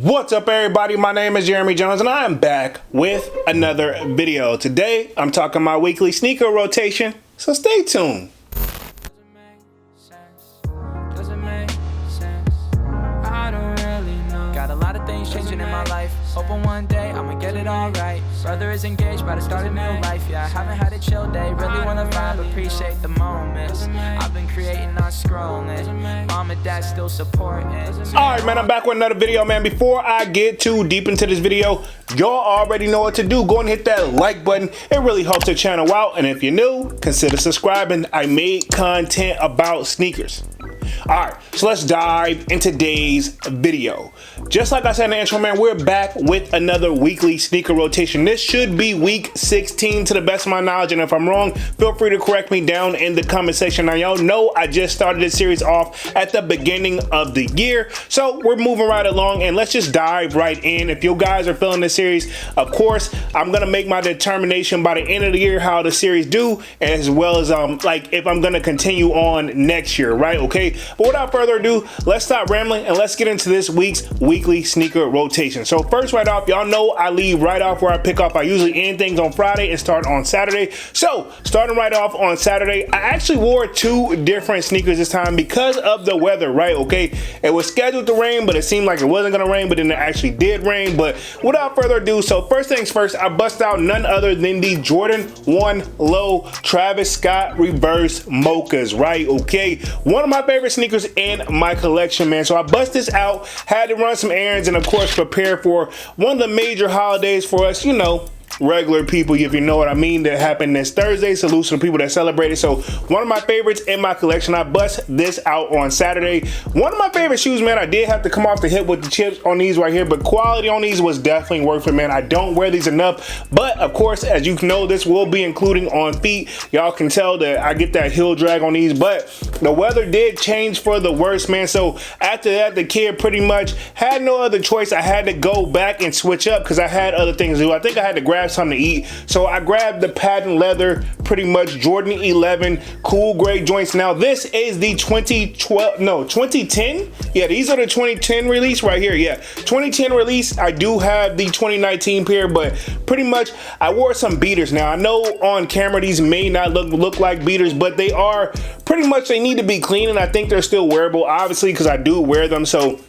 What's up, everybody? My name is Jeremy Jones and I am back with another video. Today I'm talking my weekly sneaker rotation, so stay tuned. Got a lot of things changing in my life. Hoping one day I'ma get it all right. Brother is engaged, about to start a new life. Yeah, I haven't had a chill day. Really wanna vibe, appreciate the moments. I've been creating, not scrolling. Mom and dad still supporting. Alright, man, I'm back with another video, man. Before I get too deep into this video, y'all already know what to do. Go and hit that like button. It really helps the channel out. And if you're new, consider subscribing. I made content about sneakers. Alright, so let's dive into today's video. Just like I said in the intro, man, we're back with another weekly sneaker rotation. This should be week 16 to the best of my knowledge, and if I'm wrong, feel free to correct me down in the comment section. Now, y'all know I just started this series off at the beginning of the year, so we're moving right along, and let's just dive right in. If you guys are feeling this series, of course, I'm gonna make my determination by the end of the year how the series do, as well as like if I'm gonna continue on next year, right? Okay. But without further ado, let's stop rambling and let's get into this week's weekly sneaker rotation. So first, right off, y'all know I leave right off where I pick up. I usually end things on Friday and start on Saturday. So starting right off on Saturday, I actually wore two different sneakers this time because of the weather, right? Okay, it was scheduled to rain, but it seemed like it wasn't gonna rain, but then it actually did rain. But without further ado, so first things first, I bust out none other than the Jordan 1 Low Travis Scott Reverse Mochas, right? Okay, one of my favorite sneakers in my collection, man. So I bust this out, had to run some errands, and of course prepare for one of the major holidays for us, you know, regular people, if you know what I mean, that happened this Thursday. Salute to the people that celebrated. So one of my favorites in my collection, I bust this out on Saturday. One of my favorite shoes, man. I did have to come off the hip with the chips on these right here, but quality on these was definitely worth it, man. I don't wear these enough, but of course, as you know, this will be including on feet. Y'all can tell that I get that heel drag on these, but the weather did change for the worse, man. So after that, the kid pretty much had no other choice. I had to go back and switch up because I had other things to do. I think I had to grab something to eat, so I grabbed the patent leather, pretty much Jordan 11 cool gray joints. Now this is the 2010. Yeah, these are the 2010 release right here. Yeah, 2010 release. I do have the 2019 pair, but pretty much I wore some beaters. Now I know on camera these may not look like beaters, but they are pretty much, they need to be clean, and I think they're still wearable, obviously, because I do wear them. So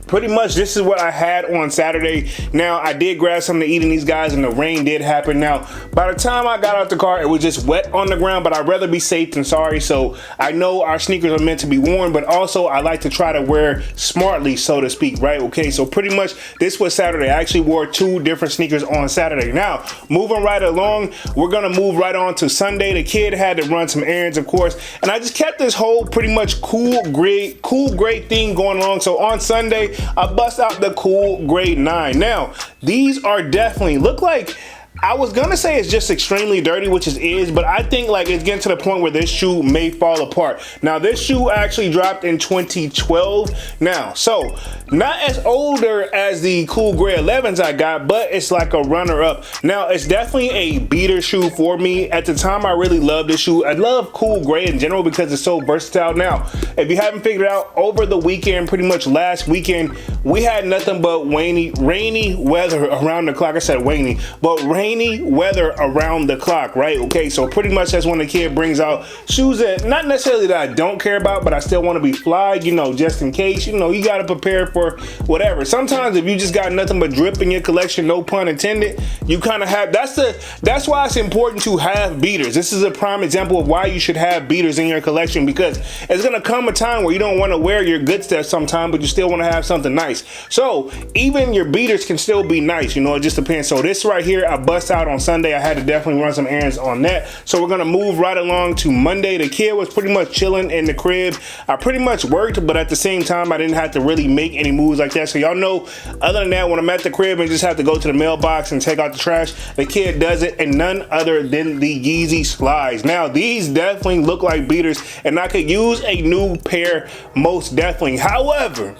pretty much this is what I had on Saturday. Now I did grab something to eat in these guys, and the rain did happen. Now by the time I got out the car, it was just wet on the ground, but I'd rather be safe than sorry. So I know our sneakers are meant to be worn, but also I like to try to wear smartly, so to speak, right? Okay, so pretty much this was Saturday. I actually wore two different sneakers on Saturday. Now moving right along, we're gonna move right on to Sunday. The kid had to run some errands, of course, and I just kept this whole pretty much cool gray theme going along. So on Sunday, I bust out the cool gray 9. Now these are definitely look like, I was gonna say it's just extremely dirty, which it is, but I think like it's getting to the point where this shoe may fall apart. Now this shoe actually dropped in 2012. Now, so not as older as the cool gray 11s I got, but it's like a runner up. Now it's definitely a beater shoe for me. At the time, I really loved this shoe. I love cool gray in general because it's so versatile. Now, if you haven't figured out, over the weekend, pretty much last weekend, we had nothing but rainy weather around the clock. I said rainy, but rainy weather around the clock, right? Okay, so pretty much that's when the kid brings out shoes that not necessarily that I don't care about, but I still want to be fly, you know, just in case. You know, you got to prepare for whatever. Sometimes if you just got nothing but drip in your collection, no pun intended, you kind of have, that's why it's important to have beaters. This is a prime example of why you should have beaters in your collection, because it's gonna come a time where you don't want to wear your good stuff sometime, but you still want to have something nice. So even your beaters can still be nice, you know, it just depends. So this right here, I bust out on Sunday. I had to definitely run some errands on that. So we're gonna move right along to Monday. The kid was pretty much chilling in the crib. I pretty much worked, but at the same time, I didn't have to really make any moves like that. So y'all know, other than that, when I'm at the crib and just have to go to the mailbox and take out the trash, the kid does it, and none other than the Yeezy slides. Now these definitely look like beaters, and I could use a new pair most definitely. However,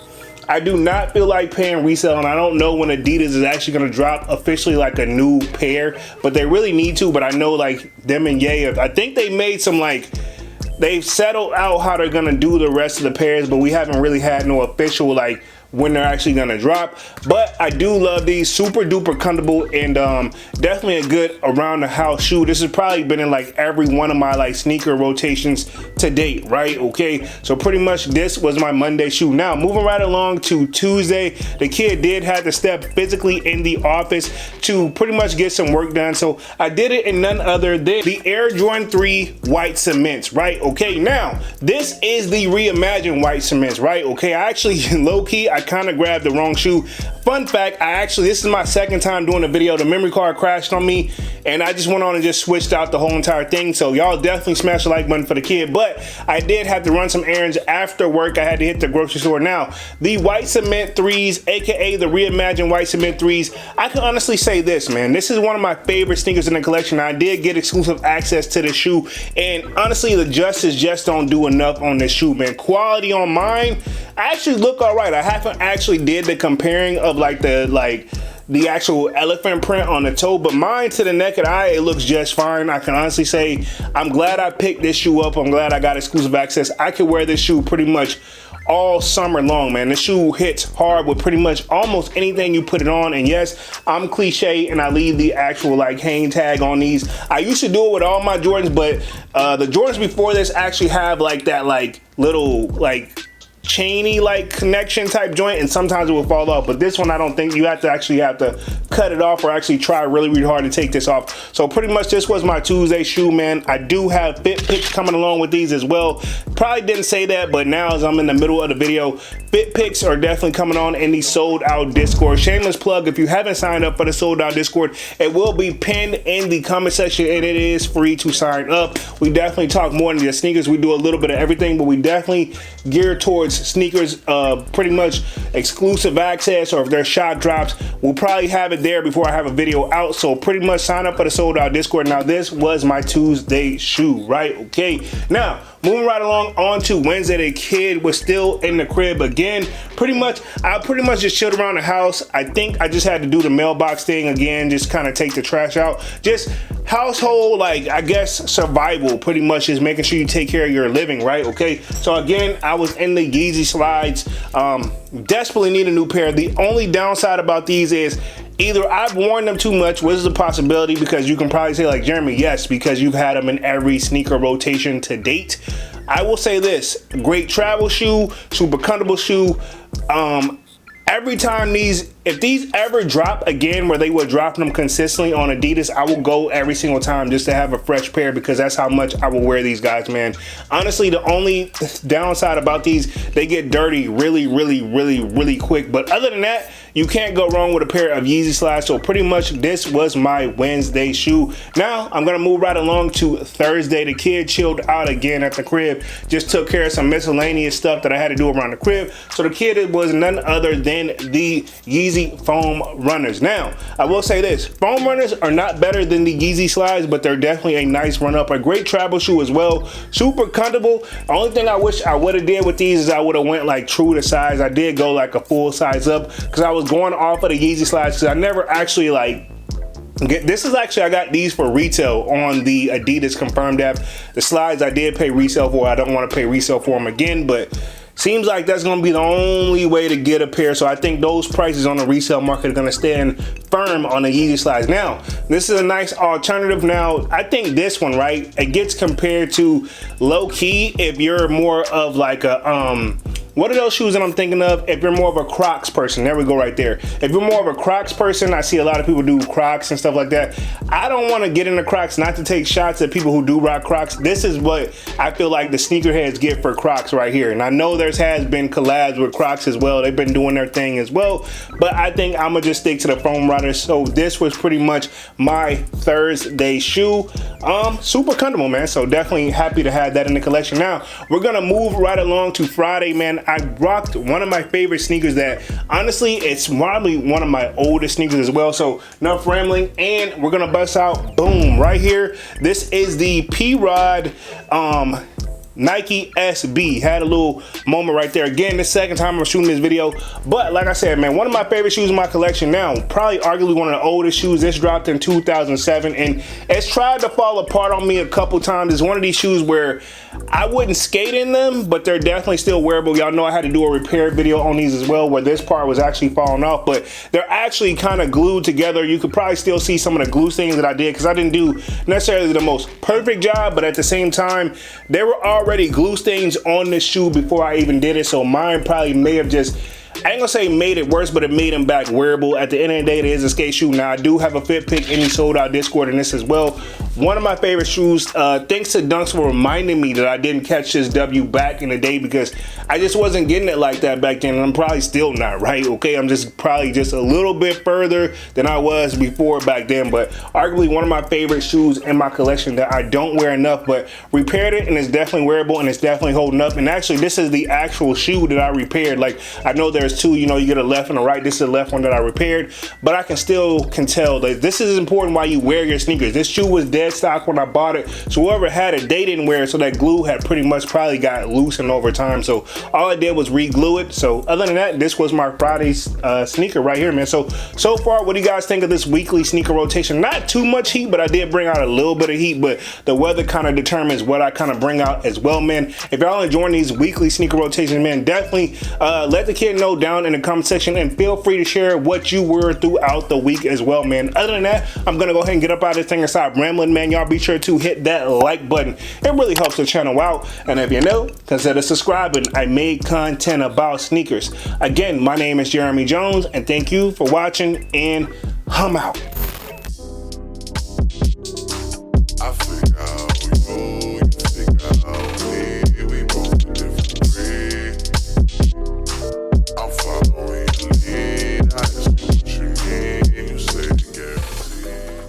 I do not feel like paying resale, and I don't know when Adidas is actually going to drop officially like a new pair, but they really need to. But I know like them and Ye, I think they made some like, they've settled out how they're going to do the rest of the pairs, but we haven't really had no official like when they're actually gonna drop. But I do love these, super duper comfortable, and definitely a good around the house shoe. This has probably been in like every one of my like sneaker rotations to date, right? Okay, so pretty much this was my Monday shoe. Now moving right along to Tuesday, the kid did have to step physically in the office to pretty much get some work done, so I did it in none other than the Air Jordan 3 white cements, right? Okay, now this is the reimagined white cements, right? Okay, I actually low-key I kind of grabbed the wrong shoe. Fun fact, this is my second time doing a video. The memory card crashed on me and I just went on and just switched out the whole entire thing, so y'all definitely smash the like button for the kid. But I did have to run some errands after work. I had to hit the grocery store. Now the white cement 3s, aka the reimagined white cement 3s, I can honestly say this, man, this is one of my favorite sneakers in the collection. I did get exclusive access to this shoe, and honestly the justice just don't do enough on this shoe, man. Quality on mine, I actually look all right. I haven't actually did the comparing of like the actual elephant print on the toe, but mine to the naked eye, it looks just fine. I can honestly say I'm glad I picked this shoe up. I'm glad I got exclusive access. I could wear this shoe pretty much all summer long, man. This shoe hits hard with pretty much almost anything you put it on. And yes, I'm cliche and I leave the actual like hang tag on these. I used to do it with all my Jordans, but the Jordans before this actually have like that like little like chainy like connection type joint, and sometimes it will fall off. But this one, I don't think you have to cut it off or actually try really, really hard to take this off. So pretty much this was my Tuesday shoe, man. I do have fit pics coming along with these as well. Probably didn't say that, but now as I'm in the middle of the video, fit pics are definitely coming on in the sold out Discord. Shameless plug, if you haven't signed up for the sold out Discord, it will be pinned in the comment section and it is free to sign up. We definitely talk more than just sneakers. We do a little bit of everything, but we definitely gear towards sneakers, pretty much exclusive access, or if there's shot drops, we'll probably have it there before I have a video out. So pretty much sign up for the sold out Discord. Now this was my Tuesday shoe, right? Okay, now moving right along on to Wednesday, the kid was still in the crib again. I pretty much just chilled around the house. I think I just had to do the mailbox thing again, just kind of take the trash out. Just household, like, I guess survival, pretty much just making sure you take care of your living, right? Okay, so again, I was in the Yeezy slides. Desperately need a new pair. The only downside about these is either I've worn them too much, which is a possibility, because you can probably say like, Jeremy, yes, because you've had them in every sneaker rotation to date. I will say this, great travel shoe, super comfortable shoe. Every time if these ever drop again, where they were dropping them consistently on Adidas, I will go every single time just to have a fresh pair, because that's how much I will wear these guys, man. Honestly, the only downside about these, they get dirty really, really, really, really quick. But other than that, you can't go wrong with a pair of Yeezy slides. So pretty much this was my Wednesday shoe. Now I'm gonna move right along to Thursday. The kid chilled out again at the crib, just took care of some miscellaneous stuff that I had to do around the crib. So the kid was none other than the Yeezy foam runners. Now I will say this, foam runners are not better than the Yeezy slides, but they're definitely a nice run up, a great travel shoe as well, super comfortable. The only thing I wish I would have did with these is I would have went like true to size. I did go like a full size up, because I was going off of the Yeezy slides, because I never actually like this is actually, I got these for retail on the Adidas Confirmed app. The slides I did pay resale for. I don't want to pay resale for them again, but seems like that's going to be the only way to get a pair. So I think those prices on the resale market are going to stand firm on the Yeezy slides. Now, this is a nice alternative. Now, I think this one, right, it gets compared to low key if you're more of like a, what are those shoes that I'm thinking of? If you're more of a Crocs person, there we go right there. If you're more of a Crocs person, I see a lot of people do Crocs and stuff like that. I don't want to get into Crocs, not to take shots at people who do rock Crocs. This is what I feel like the sneakerheads get for Crocs right here. And I know has been collabs with Crocs as well. They've been doing their thing as well. But I think I'm gonna just stick to the foam runners. So this was pretty much my Thursday shoe. Super comfortable, man. So definitely happy to have that in the collection. Now we're gonna move right along to Friday, man. I rocked one of my favorite sneakers that honestly, it's probably one of my oldest sneakers as well. So enough rambling, and we're gonna bust out, boom, right here. This is the P-Rod Nike SB. Had a little moment right there. Again, the second time I'm shooting this video, but like I said, man, one of my favorite shoes in my collection now, probably arguably one of the oldest shoes. This dropped in 2007, and it's tried to fall apart on me a couple times. It's one of these shoes where I wouldn't skate in them, but they're definitely still wearable. Y'all know I had to do a repair video on these as well, where this part was actually falling off, but they're actually kind of glued together. You could probably still see some of the glue things that I did, because I didn't do necessarily the most perfect job, but at the same time, there were already glue stains on this shoe before I even did it, so mine probably may have just, I ain't gonna say made it worse, but it made them back wearable. At the end of the day, it is a skate shoe. Now, I do have a fit pick in the sold out Discord in this as well. One of my favorite shoes. Thanks to Dunks for reminding me that I didn't catch this W back in the day, because I just wasn't getting it like that back then, and I'm probably still not, right? Okay, I'm just probably just a little bit further than I was before back then, but arguably one of my favorite shoes in my collection that I don't wear enough, but repaired it, and it's definitely wearable, and it's definitely holding up. And actually, this is the actual shoe that I repaired. Like, I know there's two, you know, you get a left and a right. This is the left one that I repaired, but I can tell that this is important why you wear your sneakers. This shoe was dead stock when I bought it, so whoever had it, they didn't wear it, so that glue had pretty much probably got loosened over time, so all I did was re-glue it. So other than that, this was my Friday sneaker right here, man. So far, what do you guys think of this weekly sneaker rotation? Not too much heat, but I did bring out a little bit of heat, but the weather kind of determines what I kind of bring out as well, man. If y'all enjoying these weekly sneaker rotations, man, definitely let the kid know down in the comment section, and feel free to share what you were throughout the week as well, man. Other than that, I'm gonna go ahead and get up out of this thing and stop rambling, man. Y'all be sure to hit that like button. It really helps the channel out, and if you know, consider subscribing. I make content about sneakers. Again, my name is Jeremy Jones, and thank you for watching, and I'm out. I figure out